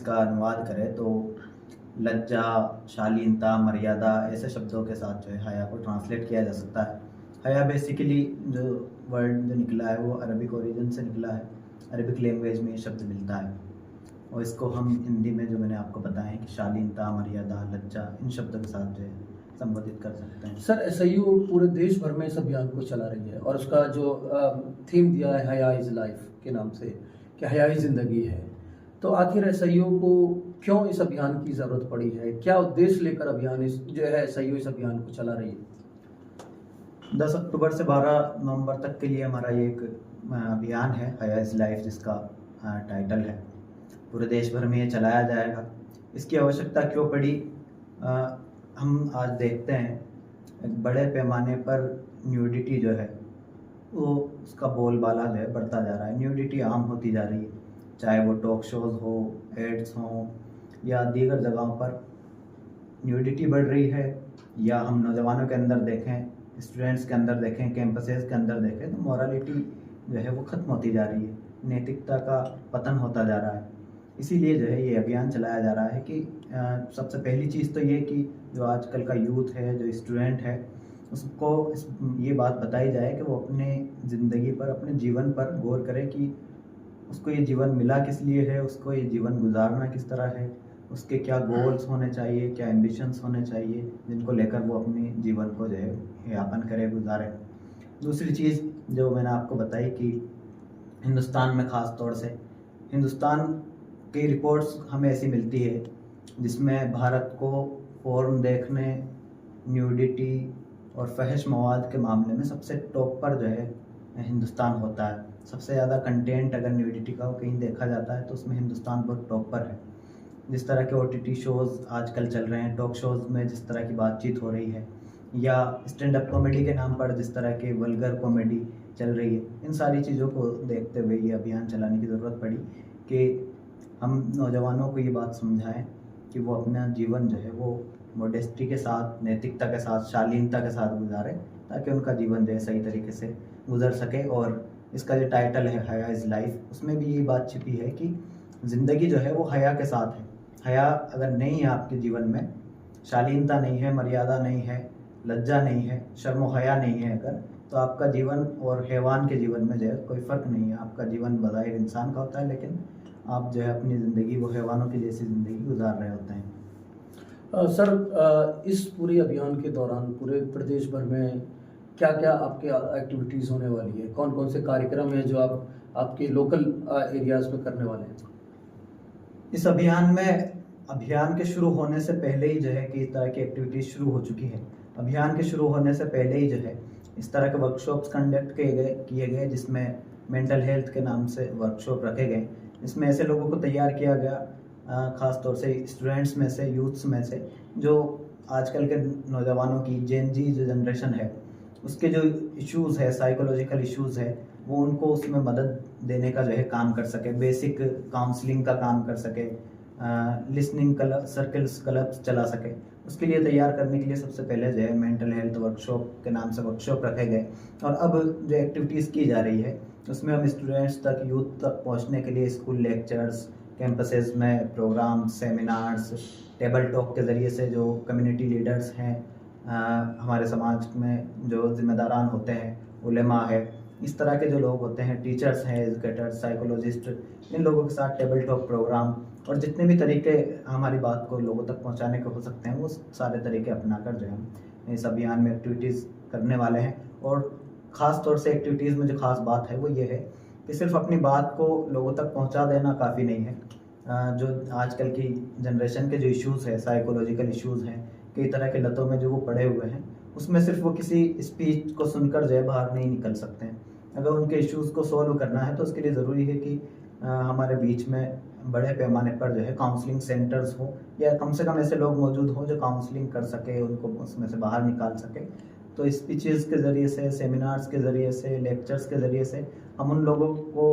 इसका अनुवाद करें तो लज्जा, शालीनता, मर्यादा ऐसे शब्दों के साथ जो है हया को ट्रांसलेट किया जा सकता है। हया बेसिकली जो वर्ड जो निकला है वो अरबिक ओरिजिन से निकला है। अरबिक लैंग्वेज में ये शब्द मिलता है और इसको हम हिंदी में जो मैंने आपको बताया है कि शालीनता, मर्यादा, लज्जा इन शब्दों के साथ जो है संबोधित कर सकते हैं। सर एसआईयू पूरे देश भर में इस अभियान को चला रही है और उसका जो थीम दिया है हया इज़ लाइफ के नाम से कि हया ही ज़िंदगी है। तो आखिर एसआईयू को क्यों इस अभियान की ज़रूरत पड़ी है? क्या उद्देश्य लेकर अभियान इस जो है एसआईयू इस अभियान को चला रही है? 10 अक्टूबर से 12 नवंबर तक के लिए हमारा ये एक अभियान है हया इज़ लाइफ, जिसका टाइटल है। पूरे देश भर में ये चलाया जाएगा। इसकी आवश्यकता क्यों पड़ी? हम आज देखते हैं एक बड़े पैमाने पर न्यूडिटी जो है वो उसका बोलबाला जो है बढ़ता जा रहा है। न्यूडिटी आम होती जा रही है, चाहे वो टॉक शोज़ हो, एड्स हो या दीगर जगहों पर न्यूडिटी बढ़ रही है। या हम नौजवानों के अंदर देखें, स्टूडेंट्स के अंदर देखें, कैंपसेस के अंदर देखें तो मॉरलिटी जो है वो ख़त्म होती जा रही है, नैतिकता का पतन होता जा रहा है। इसीलिए जो है ये अभियान चलाया जा रहा है कि सबसे पहली चीज़ तो ये कि जो आजकल का यूथ है, जो स्टूडेंट है, उसको ये बात बताई जाए कि वो अपने ज़िंदगी पर, अपने जीवन पर गौर करे कि उसको ये जीवन मिला किस लिए है, उसको ये जीवन गुजारना किस तरह है, उसके क्या गोल्स होने चाहिए, क्या एम्बिशंस होने चाहिए जिनको लेकर वो अपने जीवन को जो है यापन करे, गुजारे। दूसरी चीज़ जो मैंने आपको बताई कि हिंदुस्तान में ख़ास तौर से हिंदुस्तान की रिपोर्ट्स हमें ऐसी मिलती है जिसमें भारत को पोर्न देखने, न्यूडिटी और फहश मवाद के मामले में सबसे टॉप पर जो है हिंदुस्तान होता है। सबसे ज़्यादा कंटेंट अगर न्यूडिटी का कहीं देखा जाता है तो उसमें हिंदुस्तान बहुत टॉप पर है। जिस तरह के OTT शोज़ आजकल चल रहे हैं, टॉक शोज़ में जिस तरह की बातचीत हो रही है, या स्टैंड अप कॉमेडी के नाम पर जिस तरह के वल्गर कॉमेडी चल रही है, इन सारी चीज़ों को देखते हुए ये अभियान चलाने की ज़रूरत पड़ी कि हम नौजवानों को ये बात समझाएं कि वो अपना जीवन जो है वो मॉडेस्टी के साथ, नैतिकता के साथ, शालीनता के साथ गुजारें ताकि उनका जीवन जो है सही तरीके से गुजर सके। और इसका जो टाइटल है हया इज़ लाइफ, उसमें भी ये बात छिपी है कि ज़िंदगी जो है वो हया के साथ है। हया अगर नहीं है आपके जीवन में, शालीनता नहीं है, मर्यादा नहीं है, लज्जा नहीं है, शर्म हया नहीं है अगर, तो आपका जीवन और हैवान के जीवन में जो है कोई फ़र्क नहीं है। आपका जीवन बज़ाहिर इंसान का होता है लेकिन आप जो है अपनी ज़िंदगी वो हैवानों की जैसी ज़िंदगी गुजार रहे होते हैं। सर इस पूरे अभियान के दौरान पूरे प्रदेश भर में क्या क्या आपके एक्टिविटीज़ होने वाली है? कौन कौन से कार्यक्रम हैं जो आप आपके लोकल एरियाज़ में करने वाले हैं? इस अभियान के शुरू होने से पहले ही जो है कि इस तरह की एक्टिविटीज़ शुरू हो चुकी है। अभियान के शुरू होने से पहले ही जो है इस तरह के वर्कशॉप्स कंडक्ट किए गए जिसमें मेंटल हेल्थ के नाम से वर्कशॉप रखे गए। इसमें ऐसे लोगों को तैयार किया गया, ख़ास तौर से स्टूडेंट्स में से, यूथ्स में से, जो आजकल के नौजवानों की जेन जी जो जनरेशन है उसके जो इश्यूज़ है, साइकोलॉजिकल इश्यूज़ है, वो उनको उसमें मदद देने का जो है काम कर सके, बेसिक काउंसलिंग का काम कर सके, लिसनिंग सर्कल्स क्लब्स चला सके। उसके लिए तैयार करने के लिए सबसे पहले जो है मेंटल हेल्थ वर्कशॉप के नाम से वर्कशॉप रखे गए। और अब जो एक्टिविटीज़ की जा रही है उसमें हम स्टूडेंट्स तक, यूथ तक पहुंचने के लिए स्कूल लेक्चर्स, कैंपसेस में प्रोग्राम्स, सेमिनार्स, टेबल टॉक के ज़रिए से जो कम्युनिटी लीडर्स हैं, हमारे समाज में जो ज़िम्मेदारान होते हैं, उलेमा है, इस तरह के जो लोग होते हैं, टीचर्स हैं, एजुकेटर्स, साइकोलॉजिस्ट, इन लोगों के साथ टेबल टॉक प्रोग्राम और जितने भी तरीके हमारी बात को लोगों तक पहुंचाने के हो सकते हैं वो सारे तरीके अपनाकर जो हम इस अभियान में एक्टिविटीज़ करने वाले हैं। और ख़ास तौर से एक्टिविटीज़ में जो ख़ास बात है वो ये है कि सिर्फ अपनी बात को लोगों तक पहुंचा देना काफ़ी नहीं है। जो आजकल की जनरेशन के जो इश्यूज़ है, साइकोलॉजिकल इश्यूज़ हैं, कई तरह के लतों में जो वो पड़े हुए हैं, उसमें सिर्फ वो किसी स्पीच को सुनकर जो है बाहर नहीं निकल सकते हैं। अगर उनके इश्यूज़ को सॉल्व करना है तो उसके लिए ज़रूरी है कि हमारे बीच में बड़े पैमाने पर जो है काउंसलिंग सेंटर्स हो, या कम से कम ऐसे लोग मौजूद हों जो काउंसलिंग कर सके, उनको उसमें से बाहर निकाल सके। तो स्पीचेज़ के ज़रिए से, सेमिनार्स के ज़रिए से, लेक्चर्स के ज़रिए से हम उन लोगों को,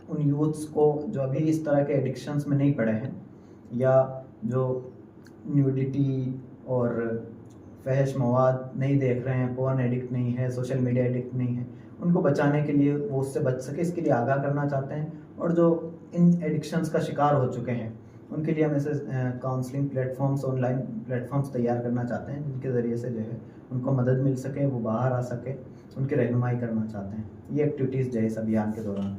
उन यूथ्स को जो अभी इस तरह के एडिक्शंस में नहीं पड़े हैं या जो न्यूडिटी और फहश मवाद नहीं देख रहे हैं, पोर्न एडिक्ट नहीं है, सोशल मीडिया एडिक्ट नहीं है, उनको बचाने के लिए, वो उससे बच सके, इसके लिए आगाह करना चाहते हैं। और जो इन एडिक्शंस का शिकार हो चुके हैं उनके लिए हम ऐसे काउंसलिंग प्लेटफॉर्म्स, ऑनलाइन प्लेटफॉर्म्स तैयार करना चाहते हैं जिनके ज़रिए से जो है उनको मदद मिल सके, वो बाहर आ सके, उनकी रहनुमाई करना चाहते हैं। ये एक्टिविटीज़ जो है इस अभियान के दौरान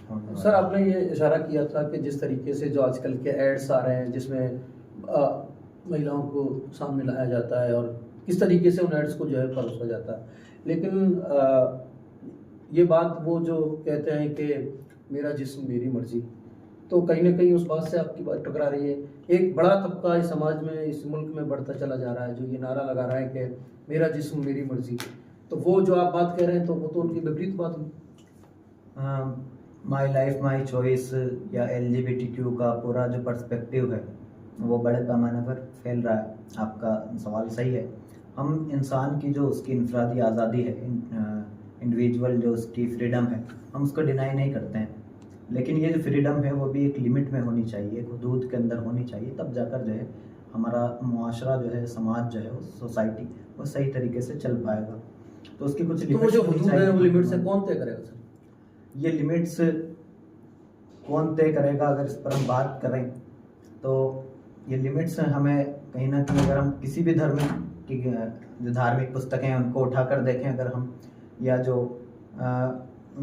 होने वाली सर, आपने ये इशारा किया था कि जिस तरीके से जो आजकल के एड्स आ रहे हैं जिसमें महिलाओं को सामने लाया जाता है और किस तरीके से उन एड्स को जो है परोसा जाता है, लेकिन ये बात वो जो कहते हैं कि मेरा जिस्म मेरी मर्जी, तो कहीं ना कहीं उस बात से आपकी बात टकरा रही है। एक बड़ा तबका इस समाज में, इस मुल्क में बढ़ता चला जा रहा है जो ये नारा लगा रहा है कि मेरा जिस्म मेरी मर्जी, तो वो जो आप बात कह रहे हैं तो वो तो उनकी विपरीत बात हुई। माई लाइफ माई चॉइस या LGBTQ का पूरा जो पर्सपेक्टिव है वो बड़े पैमाने पर फैल रहा है। आपका सवाल सही है। हम इंसान की जो उसकी इनफरादी आज़ादी है, इंडिविजुअल जो उसकी फ्रीडम है, हम उसको डिनाई नहीं करते हैं, लेकिन ये जो फ्रीडम है वो भी एक लिमिट में होनी चाहिए, एक हदूद के अंदर होनी चाहिए, तब जाकर जो है हमारा मुआशरा जो है, समाज जो है, उस सोसाइटी वो सही तरीके से चल पाएगा। तो उसकी कुछ तो वो जो हदूद है वो लिमिट से कौन तय करेगा सर? ये लिमिट्स कौन तय करेगा, अगर इस पर हम बात करें तो ये लिमिट्स हमें कहीं ना कहीं, अगर हम किसी भी धर्म की जो धार्मिक पुस्तकें हैं उनको उठाकर देखें, अगर हम या जो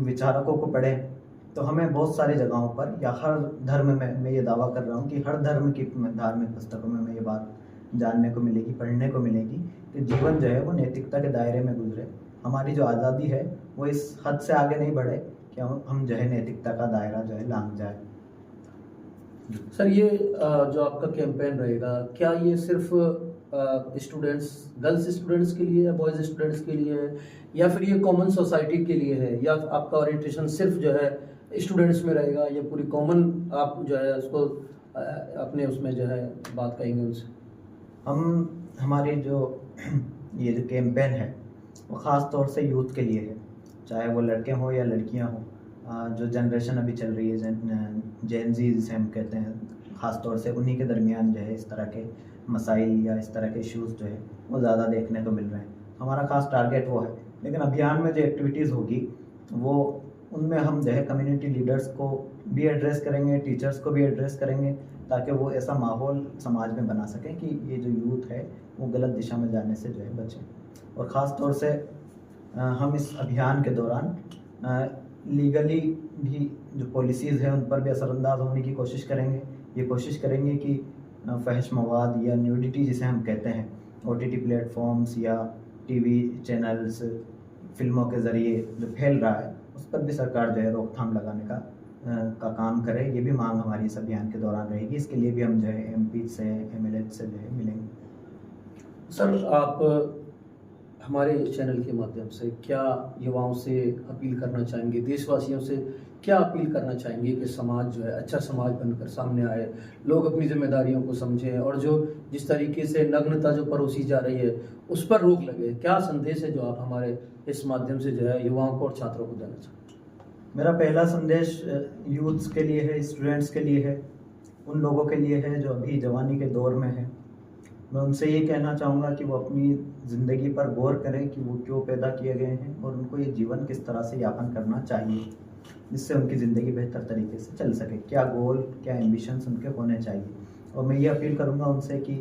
विचारकों को पढ़ें, तो हमें बहुत सारी जगहों पर या हर धर्म में, मैं ये दावा कर रहा हूँ कि हर धर्म की धार्मिक पुस्तकों में हमें ये बात जानने को मिलेगी, पढ़ने को मिलेगी कि जीवन जो है वो नैतिकता के दायरे में गुजरे। हमारी जो आज़ादी है वो इस हद से आगे नहीं बढ़े कि हम जो है नैतिकता का दायरा जो है लांघ जाए। सर, ये जो आपका कैंपेन रहेगा, क्या ये सिर्फ स्टूडेंट्स, गर्ल्स स्टूडेंट्स के लिए या बॉयज़ स्टूडेंट्स के लिए है, या फिर ये कॉमन सोसाइटी के लिए है, या आपका ओरिएंटेशन सिर्फ जो है स्टूडेंट्स में रहेगा, या पूरी कॉमन आप जो है उसको अपने उसमें जो है बात कहेंगे उनसे? हमारी जो ये जो कैंपेन है वो ख़ास तौर से यूथ के लिए है, चाहे वो लड़के हों या लड़कियां हों। जो जनरेशन अभी चल रही है, जेन ज़ी जिसे हम कहते हैं, ख़ास तौर से उन्हीं के दरमियान जो है इस तरह के मसाइल या इस तरह के इश्यूज़ जो है वो ज़्यादा देखने को मिल रहे हैं। हमारा ख़ास टारगेट वो है, लेकिन अभियान में जो एक्टिविटीज़ होगी वो उनमें हम जो है कम्युनिटी लीडर्स को भी एड्रेस करेंगे, टीचर्स को भी एड्रेस करेंगे, ताकि वो ऐसा माहौल समाज में बना सकें कि ये जो यूथ है वो गलत दिशा में जाने से जो है बचें। और ख़ास तौर से हम इस अभियान के दौरान लीगली भी जो पॉलिसीज़ हैं उन पर भी असरअंदाज होने की कोशिश करेंगे। ये कोशिश करेंगे कि फहश मवाद या न्यूडिटी जिसे हम कहते हैं, OTT प्लेटफॉर्म्स या TV चैनल्स, फिल्मों के ज़रिए जो फैल रहा है, उस पर भी सरकार जो है रोकथाम लगाने का काम करे। ये भी मांग हमारी इस अभियान के दौरान रहेगी। इसके लिए भी हम जो है MP से, MLA से जो है मिलेंगे। सर, आप हमारे चैनल के माध्यम से क्या युवाओं से अपील करना चाहेंगे, देशवासियों से क्या अपील करना चाहेंगे कि समाज जो है अच्छा समाज बनकर सामने आए, लोग अपनी जिम्मेदारियों को समझें, और जो जिस तरीके से नग्नता जो परोसी जा रही है उस पर रोक लगे? क्या संदेश है जो आप हमारे इस माध्यम से जो है युवाओं को और छात्रों को देना चाहते हैं? मेरा पहला संदेश यूथ्स के लिए है, स्टूडेंट्स के लिए है, उन लोगों के लिए है जो अभी जवानी के दौर में है। मैं उनसे ये कहना चाहूँगा कि वो अपनी ज़िंदगी पर गौर करें कि वो क्यों पैदा किए गए हैं और उनको ये जीवन किस तरह से यापन करना चाहिए, जिससे उनकी ज़िंदगी बेहतर तरीके से चल सके। क्या गोल, क्या एम्बिशंस उनके होने चाहिए। और मैं ये अपील करूँगा उनसे कि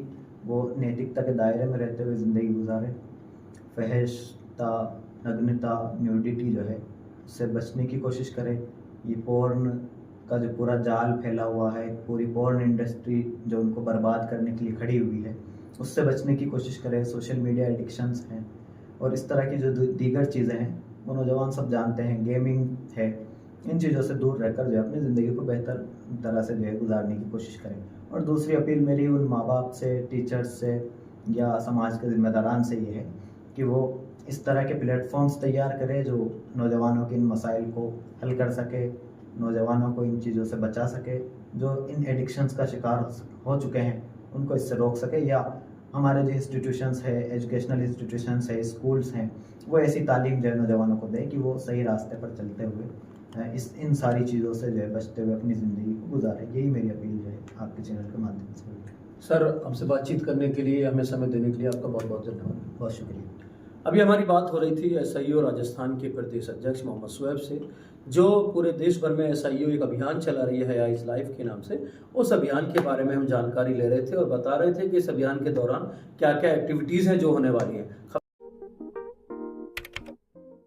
वो नैतिकता के दायरे में रहते हुए ज़िंदगी गुजारें। फहशता, नग्नता, न्यूडिटी जो है उससे बचने की कोशिश करें। ये पोर्न का जो पूरा जाल फैला हुआ है, पूरी पोर्न इंडस्ट्री जो उनको बर्बाद करने के लिए खड़ी हुई है, उससे बचने की कोशिश करें। सोशल मीडिया एडिक्शंस हैं और इस तरह की जो दीगर चीज़ें हैं वो नौजवान सब जानते हैं, गेमिंग है, इन चीज़ों से दूर रहकर जो है अपनी ज़िंदगी को बेहतर तरह से जो है गुजारने की कोशिश करें। और दूसरी अपील मेरी उन माँ बाप से, टीचर्स से या समाज के ज़िम्मेदारान से ये है कि वो इस तरह के प्लेटफॉर्म्स तैयार करें जो नौजवानों के इन मसाइल को हल कर सके, नौजवानों को इन चीज़ों से बचा सके, जो इन एडिक्शंस का शिकार हो चुके हैं उनको इससे रोक सके। या हमारे जो इंस्टीट्यूशंस है, एजुकेशनल इंस्टीट्यूशंस है, स्कूल्स हैं, वो ऐसी तालीम जो है नौजवानों को दें कि वो सही रास्ते पर चलते हुए इन सारी चीज़ों से जो है बचते हुए अपनी ज़िंदगी को गुजारें। यही मेरी अपील जो है आपके चैनल के माध्यम से। सर, हमसे बातचीत करने के लिए, हमें समय देने के लिए आपका बहुत बहुत धन्यवाद। बहुत शुक्रिया। अभी हमारी बात हो रही थी एसआईओ राजस्थान के प्रदेश अध्यक्ष मोहम्मद शुएब से, जो पूरे देश भर में एसआईओ एक अभियान चला रही है हया इज़ लाइफ के नाम से। उस अभियान के बारे में हम जानकारी ले रहे थे और बता रहे थे कि इस अभियान के दौरान क्या क्या एक्टिविटीज़ हैं जो होने वाली हैं।